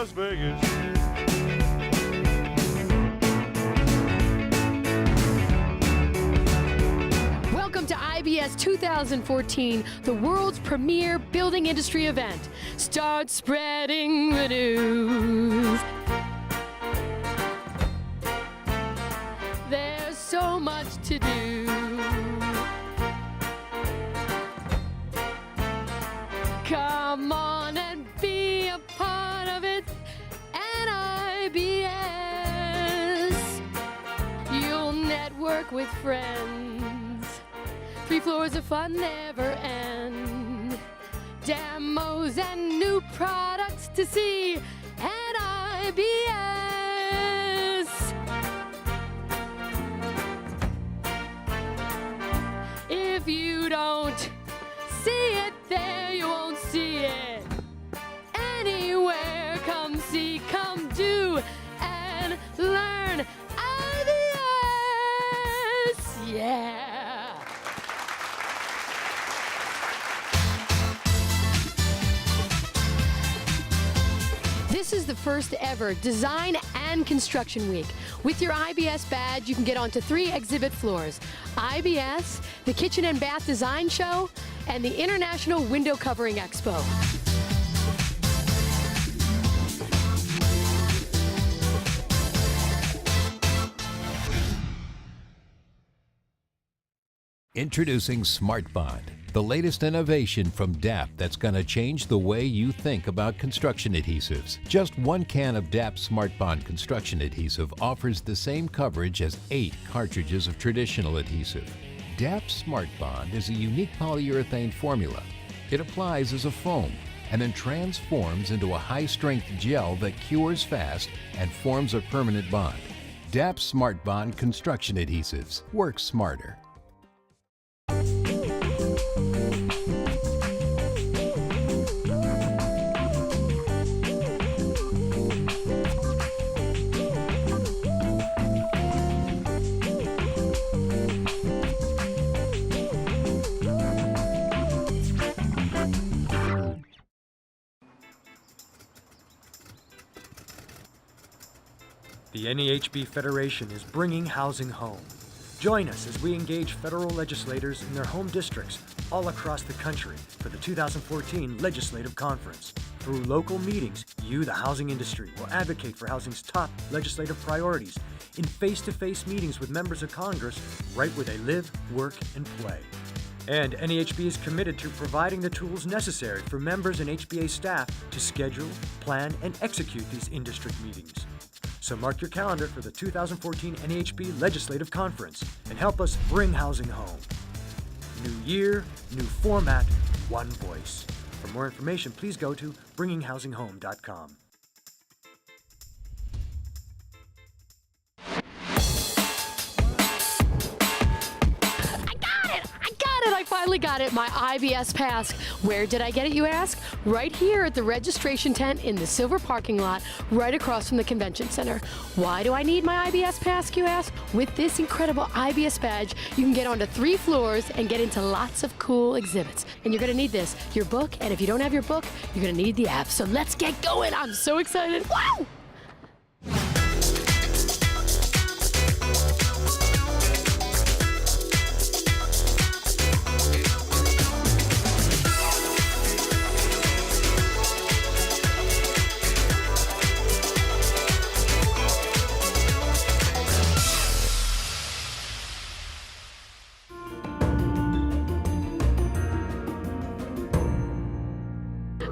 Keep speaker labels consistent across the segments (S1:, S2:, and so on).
S1: Las Vegas.
S2: Welcome to IBS 2014, the world's premier building industry event. Start spreading the news. There's so much to do. Come on and be a part of it at IBS. You'll network with friends. 3 floors of fun never end. Demos and new products to see at IBS. If you don't see it there, you won't see it anywhere. Come see, come do, and learn IBS. Yeah. This is the first ever Design and Construction Week. With your IBS badge, you can get onto 3 exhibit floors: IBS, the Kitchen and Bath Design Show, and the International Window Covering Expo.
S3: Introducing Smart Bond, the latest innovation from DAP that's going to change the way you think about construction adhesives. Just 1 can of DAP Smart Bond construction adhesive offers the same coverage as 8 cartridges of traditional adhesive. DAP Smart Bond is a unique polyurethane formula. It applies as a foam and then transforms into a high-strength gel that cures fast and forms a permanent bond. DAP Smart Bond construction adhesives work smarter.
S4: The NHB Federation is bringing housing home. Join us as we engage federal legislators in their home districts all across the country for the 2014 Legislative Conference. Through local meetings, you, the housing industry, will advocate for housing's top legislative priorities in face-to-face meetings with members of Congress right where they live, work, and play. And NHB is committed to providing the tools necessary for members and HBA staff to schedule, plan, and execute these in-district meetings. So mark your calendar for the 2014 NHB Legislative Conference and help us bring housing home. New year, new format, one voice. For more information, please go to bringinghousinghome.com.
S2: I finally got it, my IBS Pass. Where did I get it, you ask? Right here at the registration tent in the silver parking lot, right across from the convention center. Why do I need my IBS Pass, you ask? With this incredible IBS badge, you can get onto 3 floors and get into lots of cool exhibits. And you're gonna need this, your book, and if you don't have your book, you're gonna need the app. So let's get going, I'm so excited, wow!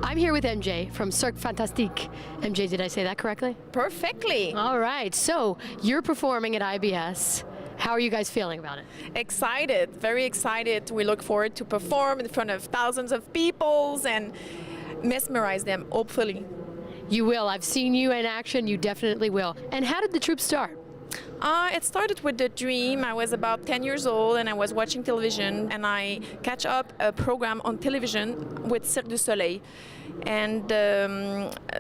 S2: I'm here with MJ from Cirque Fantastique. MJ, did I say that correctly?
S5: Perfectly.
S2: All right, so you're performing at IBS. How are you guys feeling about it?
S5: Excited, very excited. We look forward to perform in front of thousands of people and mesmerize them, hopefully.
S2: You will. I've seen you in action. You definitely will. And how did the troupe start?
S5: It started with the dream. I was about 10 years old and I was watching television and I catch up a program on television with Cirque du Soleil. And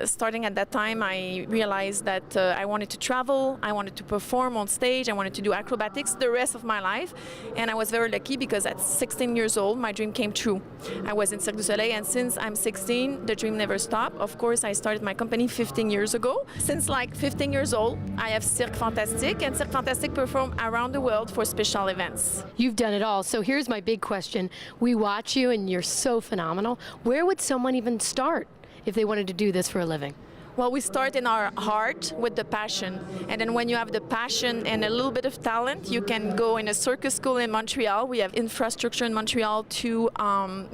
S5: starting at that time, I realized that I wanted to travel, I wanted to perform on stage, I wanted to do acrobatics the rest of my life. And I was very lucky because at 16 years old, my dream came true. I was in Cirque du Soleil, and since I'm 16, the dream never stopped. Of course, I started my company 15 years ago. Since like 15 years old, I have Cirque Fantastique, and Cirque Fantastique perform around the world for special events.
S2: You've done it all. So here's my big question. We watch you and you're so phenomenal. Where would someone even start if they wanted to do this for a living?
S5: Well, we start in our heart with the passion. And then when you have the passion and a little bit of talent, you can go in a circus school in Montreal. We have infrastructure in Montreal to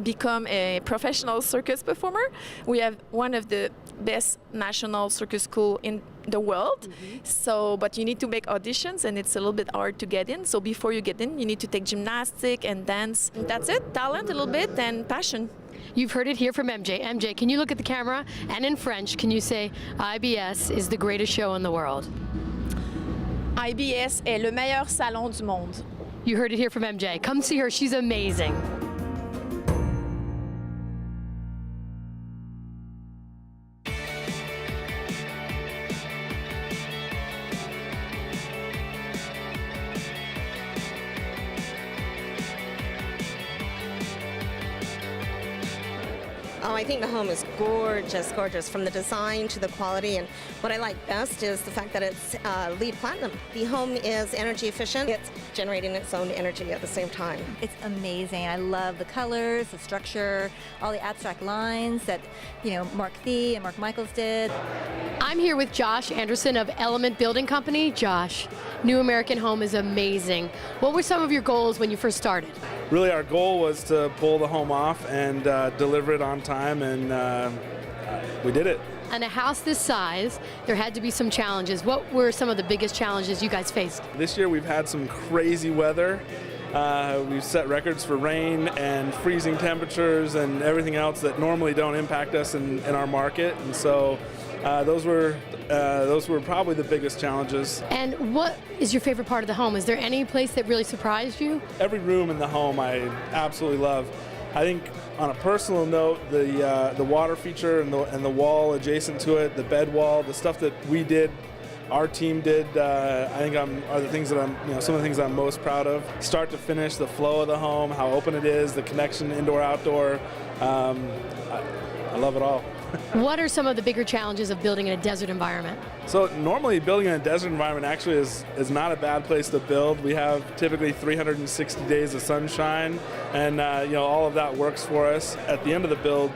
S5: become a professional circus performer. We have one of the best national circus school in the world. So, but you need to make auditions and it's a little bit hard to get in. So before you get in, you need to take gymnastics and dance. That's it, talent a little bit and passion.
S2: You've heard it here from MJ. MJ, can you look at the camera and in French, can you say IBS is the greatest show in the world?
S5: IBS est le meilleur salon du monde.
S2: You heard it here from MJ. Come see her, she's amazing.
S1: Oh, I think the home is gorgeous, gorgeous, from the design to the quality. And what I like best is the fact that it's LEED Platinum. The home is energy efficient. It's generating its own energy at the same time.
S6: It's amazing. I love the colors, the structure, all the abstract lines that, Mark Thie and Mark Michaels did.
S2: I'm here with Josh Anderson of Element Building Company. Josh, New American Home is amazing. What were some of your goals when you first started?
S7: Really, our goal was to pull the home off and deliver it on time, and we did it.
S2: On a house this size, there had to be some challenges. What were some of the biggest challenges you guys faced?
S7: This year we've had some crazy weather. We've set records for rain and freezing temperatures and everything else that normally don't impact us in our market, and so those were probably the biggest challenges.
S2: And what is your favorite part of the home? Is there any place that really surprised you?
S7: Every room in the home I absolutely love. I think on a personal note, the water feature and the wall adjacent to it, the bed wall, the stuff that we did, our team did, I think are the things that some of the things I'm most proud of. Start to finish, the flow of the home, how open it is, the connection indoor-outdoor. I love it all.
S2: What are some of the bigger challenges of building in a desert environment?
S7: So normally building in a desert environment actually is not a bad place to build. We have typically 360 days of sunshine, and all of that works for us. At the end of the build,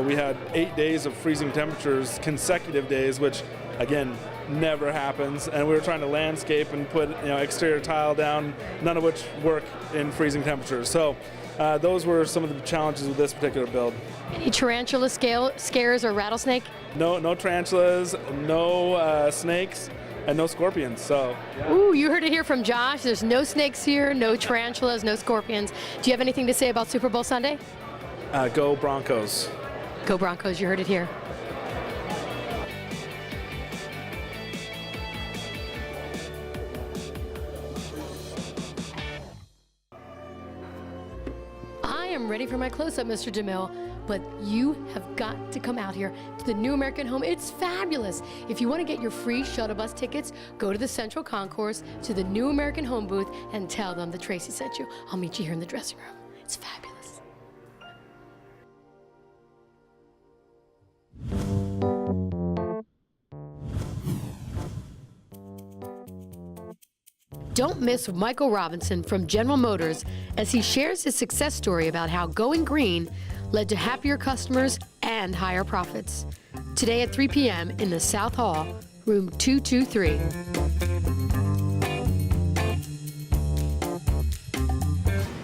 S7: we had 8 days of freezing temperatures, consecutive days, which again never happens. And we were trying to landscape and put exterior tile down, none of which work in freezing temperatures. So those were some of the challenges with this particular build.
S2: Any tarantula scares or rattlesnake?
S7: No tarantulas, no snakes, and no scorpions. So.
S2: Ooh, you heard it here from Josh. There's no snakes here, no tarantulas, no scorpions. Do you have anything to say about Super Bowl Sunday?
S7: Go Broncos.
S2: Go Broncos, you heard it here. I am ready for my close-up, Mr. DeMille, but you have got to come out here to the New American Home. It's fabulous. If you want to get your free shuttle bus tickets, go to the Central Concourse to the New American Home booth and tell them that Tracy sent you. I'll meet you here in the dressing room. It's fabulous. Don't miss Michael Robinson from General Motors as he shares his success story about how going green led to happier customers and higher profits. Today at 3 p.m. in the South Hall, room 223.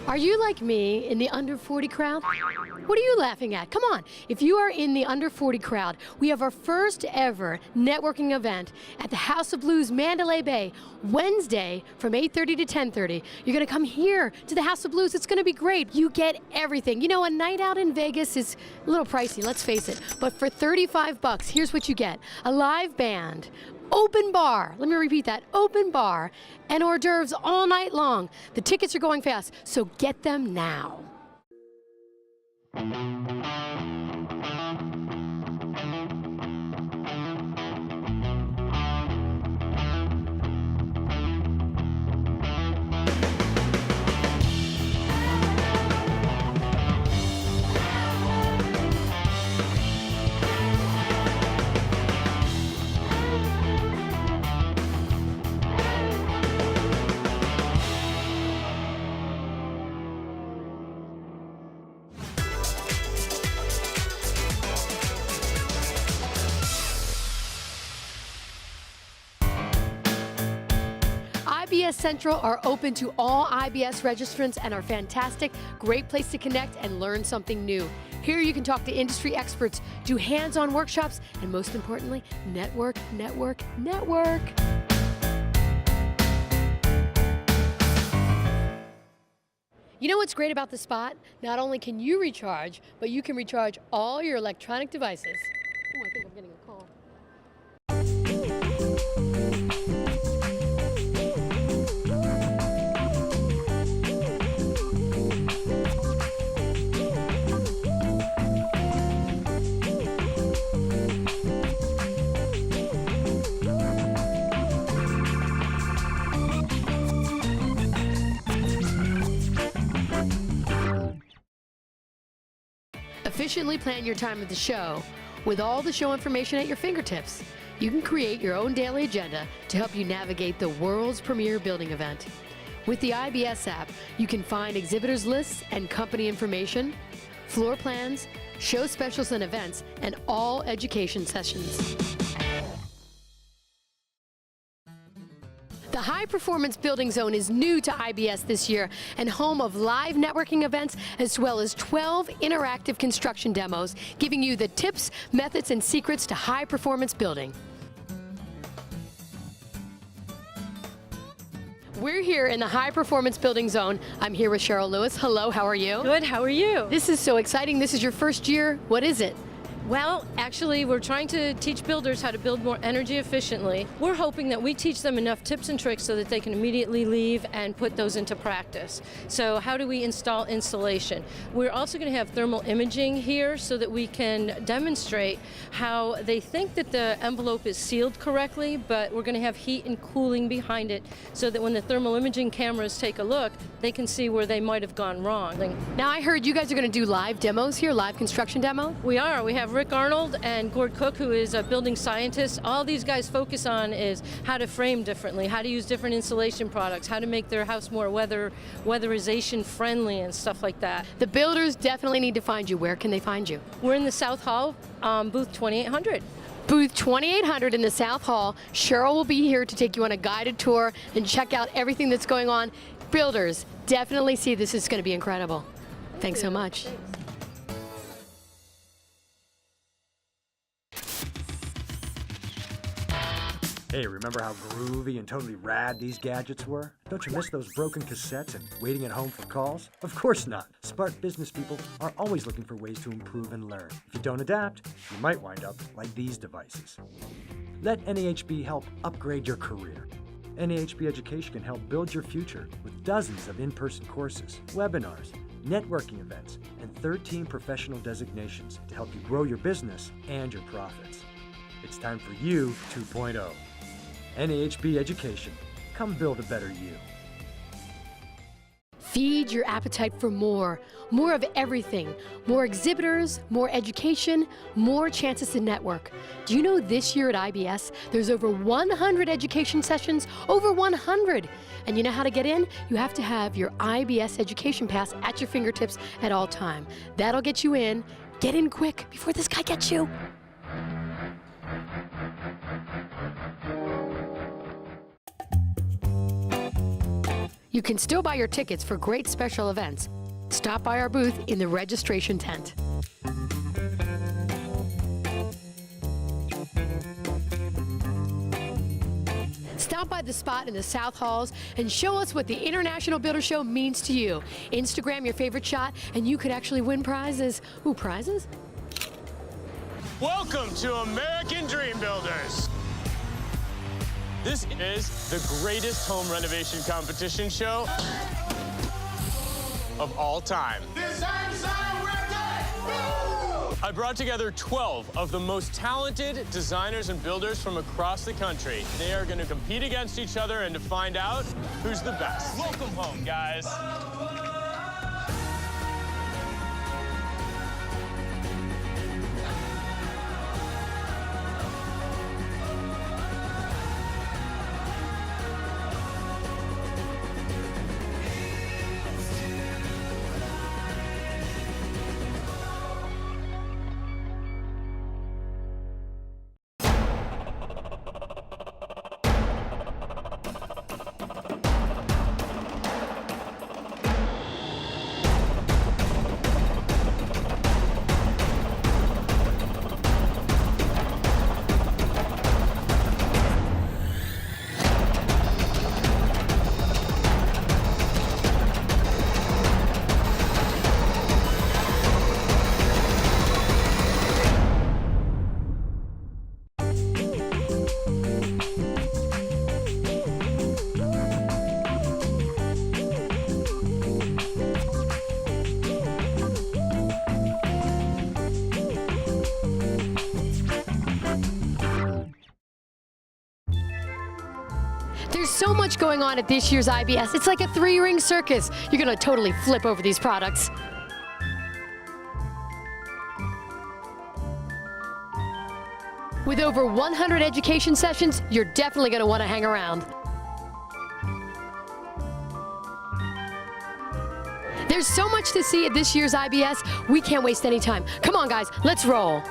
S2: Are you like me in the under 40 crowd? What are you laughing at? Come on. If you are in the under 40 crowd, we have our first ever networking event at the House of Blues Mandalay Bay, Wednesday from 8:30 to 10:30. You're going to come here to the House of Blues. It's going to be great. You get everything. A night out in Vegas is a little pricey, let's face it. But for $35, here's what you get. A live band, open bar. Let me repeat that, open bar and hors d'oeuvres all night long. The tickets are going fast, so get them now. IBS Central are open to all IBS registrants and are fantastic, great place to connect and learn something new. Here you can talk to industry experts, do hands-on workshops, and most importantly, network, network, network. You know what's great about the spot? Not only can you recharge, but you can recharge all your electronic devices. Oh, I think I'm getting a call. Efficiently plan your time at the show. With all the show information at your fingertips, you can create your own daily agenda to help you navigate the world's premier building event. With the IBS app, you can find exhibitors lists and company information, floor plans, show specials and events, and all education sessions. The High Performance Building Zone is new to IBS this year and home of live networking events as well as 12 interactive construction demos, giving you the tips, methods, and secrets to high performance building. We're here in the High Performance Building Zone. I'm here with Cheryl Lewis. Hello, how are you?
S8: Good, how are you?
S2: This is so exciting. This is your first year. What is it?
S8: Well, actually, we're trying to teach builders how to build more energy efficiently. We're hoping that we teach them enough tips and tricks so that they can immediately leave and put those into practice. So how do we install insulation? We're also going to have thermal imaging here so that we can demonstrate how they think that the envelope is sealed correctly, but we're going to have heat and cooling behind it so that when the thermal imaging cameras take a look, they can see where they might have gone wrong.
S2: Now I heard you guys are going to do live demos here, live construction demo?
S8: We are. We have Rick Arnold and Gord Cook, who is a building scientist. All these guys focus on is how to frame differently, how to use different insulation products, how to make their house more weatherization friendly and stuff like that.
S2: The builders definitely need to find you. Where can they find you?
S8: We're in the South Hall, booth 2800.
S2: Booth 2800 in the South Hall. Cheryl will be here to take you on a guided tour and check out everything that's going on. Builders, definitely see this is going to be incredible. Thanks so much.
S4: Hey, remember how groovy and totally rad these gadgets were? Don't you miss those broken cassettes and waiting at home for calls? Of course not. Smart business people are always looking for ways to improve and learn. If you don't adapt, you might wind up like these devices. Let NHB help upgrade your career. NHB Education can help build your future with dozens of in-person courses, webinars, networking events, and 13 professional designations to help you grow your business and your profits. It's time for you 2.0. NHB Education. Come build a better you.
S2: Feed your appetite for more of everything. More exhibitors, more education, more chances to network. Do you know this year at IBS, there's over 100 education sessions, over 100. And you know how to get in? You have to have your IBS Education Pass at your fingertips at all time. That'll get you in. Get in quick before this guy gets you. You can still buy your tickets for great special events. Stop by our booth in the registration tent. Stop by the spot in the South Halls and show us what the International Builder Show means to you. Instagram your favorite shot and you could actually win prizes. Ooh, prizes?
S9: Welcome to American Dream Builders. This is the greatest home renovation competition show of all time. I brought together 12 of the most talented designers and builders from across the country. They are going to compete against each other and to find out who's the best. Welcome home, guys.
S2: There's so much going on at this year's IBS. It's like a three-ring circus. You're going to totally flip over these products. With over 100 education sessions, you're definitely going to want to hang around. There's so much to see at this year's IBS, we can't waste any time. Come on, guys, let's roll.